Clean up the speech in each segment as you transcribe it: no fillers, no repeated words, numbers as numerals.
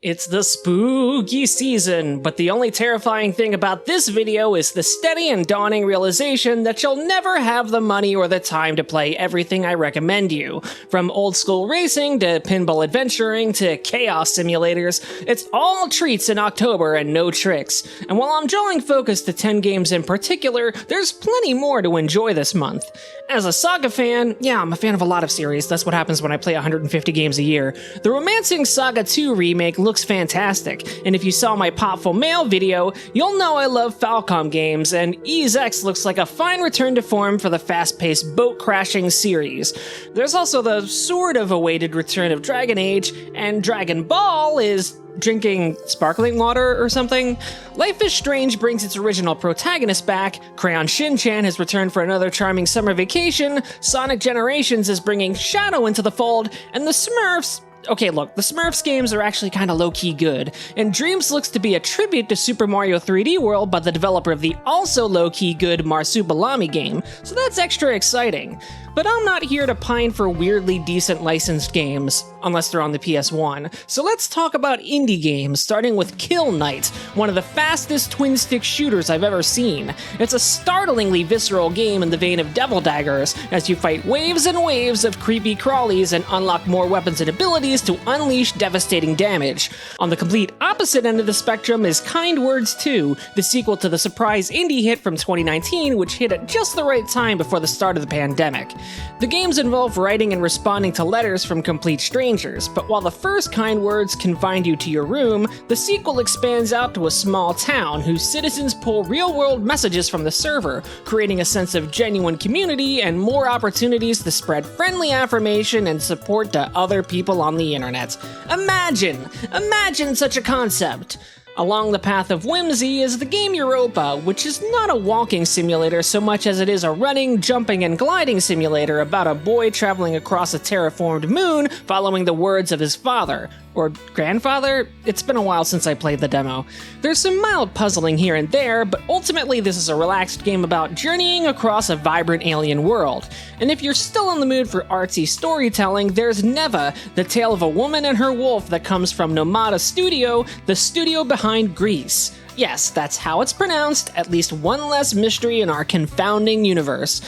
It's the spooky season, but the only terrifying thing about this video is the steady and dawning realization that you'll never have the money or the time to play everything I recommend you. From old school racing to pinball adventuring to chaos simulators, it's all treats in October and no tricks. And while I'm drawing focus to 10 games in particular, there's plenty more to enjoy this month. As a Saga fan, yeah, I'm a fan of a lot of series, that's what happens when I play 150 games a year. The Romancing Saga 2 remake looks fantastic, and if you saw my Popful Mail video, you'll know I love Falcom games, and EaseX looks like a fine return to form for the fast-paced boat-crashing series. There's also the sort of awaited return of Dragon Age, and Dragon Ball is drinking sparkling water or something. Life is Strange brings its original protagonist back, Crayon Shin-chan has returned for another charming summer vacation, Sonic Generations is bringing Shadow into the fold, and the Smurfs... Okay, look, the Smurfs games are actually kinda low-key good, and Dreams looks to be a tribute to Super Mario 3D World by the developer of the also low-key good Marsupilami game, so that's extra exciting. But I'm not here to pine for weirdly decent licensed games, unless they're on the PS1. So let's talk about indie games, starting with Kill Knight, one of the fastest twin-stick shooters I've ever seen. It's a startlingly visceral game in the vein of Devil Daggers, as you fight waves and waves of creepy crawlies and unlock more weapons and abilities to unleash devastating damage. On the complete opposite end of the spectrum is Kind Words 2, the sequel to the surprise indie hit from 2019, which hit at just the right time before the start of the pandemic. The games involve writing and responding to letters from complete strangers, but while the first Kind Words confined you to your room, the sequel expands out to a small town whose citizens pull real-world messages from the server, creating a sense of genuine community and more opportunities to spread friendly affirmation and support to other people on the internet. Imagine such a concept! Along the path of whimsy is the game Europa, which is not a walking simulator so much as it is a running, jumping, and gliding simulator about a boy traveling across a terraformed moon following the words of his father. Or grandfather? It's been a while since I played the demo. There's some mild puzzling here and there, but ultimately this is a relaxed game about journeying across a vibrant alien world. And if you're still in the mood for artsy storytelling, there's Neva, the tale of a woman and her wolf that comes from Nomada Studio, the studio behind Grease. Yes, that's how it's pronounced, at least one less mystery in our confounding universe.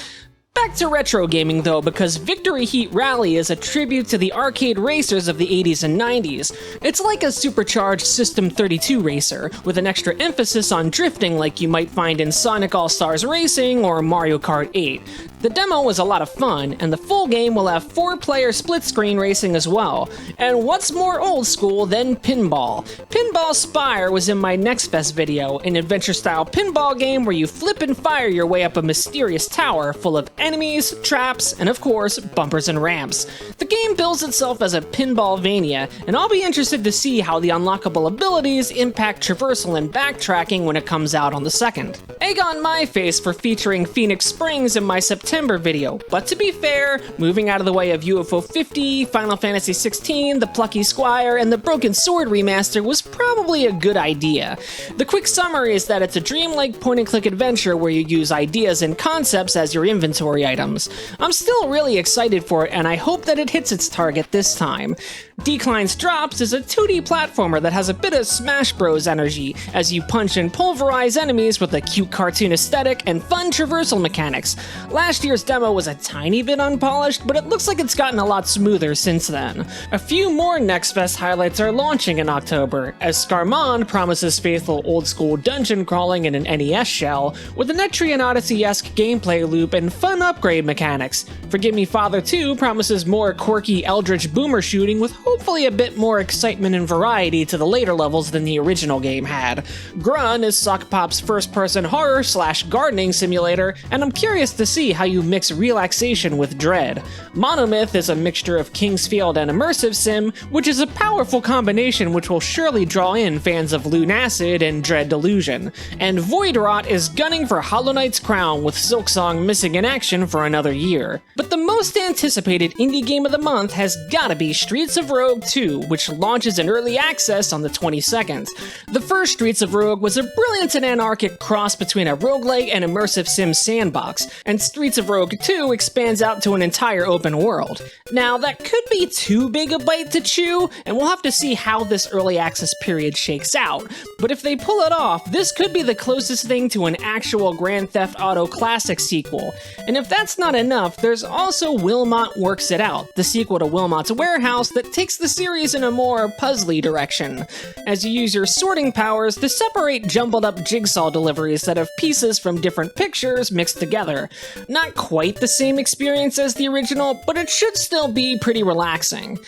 Back to retro gaming though, because Victory Heat Rally is a tribute to the arcade racers of the 80s and 90s. It's like a supercharged System 32 racer, with an extra emphasis on drifting like you might find in Sonic All-Stars Racing or Mario Kart 8. The demo was a lot of fun, and the full game will have 4-player split-screen racing as well. And what's more old school than pinball? Pinball Spire was in my Next Fest video, an adventure-style pinball game where you flip and fire your way up a mysterious tower full of enemies, traps, and of course, bumpers and ramps. The game bills itself as a pinballvania, and I'll be interested to see how the unlockable abilities impact traversal and backtracking when it comes out on the 2nd. Egg on my face for featuring Phoenix Springs in my September video, but to be fair, moving out of the way of UFO 50, Final Fantasy 16, The Plucky Squire, and the Broken Sword remaster was probably a good idea. The quick summary is that it's a dreamlike point-and-click adventure where you use ideas and concepts as your inventory items. I'm still really excited for it, and I hope that it hits its target this time. Decline's Drops is a 2D platformer that has a bit of Smash Bros energy, as you punch and pulverize enemies with a cute cartoon aesthetic and fun traversal mechanics. Last year's demo was a tiny bit unpolished, but it looks like it's gotten a lot smoother since then. A few more Next Fest highlights are launching in October, as Scarmon promises faithful old-school dungeon crawling in an NES shell, with an Etrian Odyssey-esque gameplay loop and fun upgrade mechanics. Forgive Me Father 2 promises more quirky Eldritch boomer shooting with hopefully a bit more excitement and variety to the later levels than the original game had. Grun is Sock Pop's first-person horror/gardening simulator, and I'm curious to see how you mix relaxation with dread. Monomyth is a mixture of Kingsfield and immersive sim, which is a powerful combination which will surely draw in fans of Lunacid and Dread Delusion. And Voidrot is gunning for Hollow Knight's crown with Silksong missing in action for another year. But the most anticipated indie game of the month has gotta be Streets of Rogue 2, which launches in early access on the 22nd. The first Streets of Rogue was a brilliant and anarchic cross between a roguelike and immersive sim sandbox, and Streets of Rogue 2 expands out to an entire open world. Now, that could be too big a bite to chew, and we'll have to see how this early access period shakes out, but if they pull it off, this could be the closest thing to an actual Grand Theft Auto Classic sequel. And if that's not enough, there's also Wilmot Works It Out, the sequel to Wilmot's Warehouse that takes the series in a more puzzly direction, as you use your sorting powers to separate jumbled up jigsaw deliveries that have pieces from different pictures mixed together. Not quite the same experience as the original, but it should still be pretty relaxing.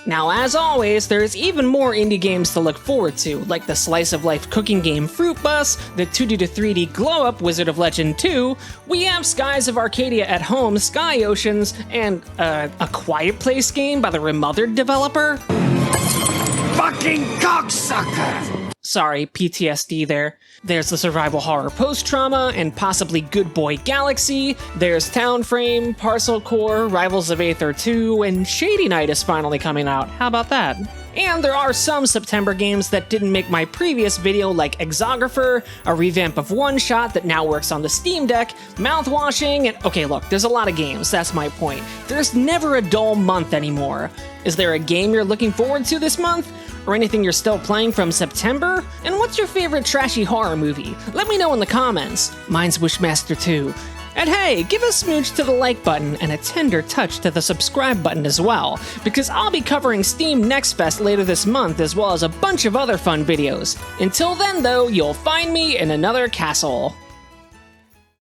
Now, as always, there's even more indie games to look forward to, like the slice-of-life cooking game Fruit Bus, the 2D to 3D glow-up Wizard of Legend 2, we have Skies of Arcadia at Home, Sky Oceans, and, a Quiet Place game by the Remothered developer? Fucking cocksucker! Sorry, PTSD there. There's the survival horror post-trauma and possibly Good Boy Galaxy. There's Town Frame, Parcel Core, Rivals of Aether 2, and Shady Knight is finally coming out. How about that? And there are some September games that didn't make my previous video, like Exographer, a revamp of One Shot that now works on the Steam Deck, Mouthwashing, and okay, look, there's a lot of games, that's my point. There's never a dull month anymore. Is there a game you're looking forward to this month? Or anything you're still playing from September? And what's your favorite trashy horror movie? Let me know in the comments. Mine's Wishmaster 2. And hey, give a smooch to the like button and a tender touch to the subscribe button as well, because I'll be covering Steam Next Fest later this month as well as a bunch of other fun videos. Until then though, you'll find me in another castle.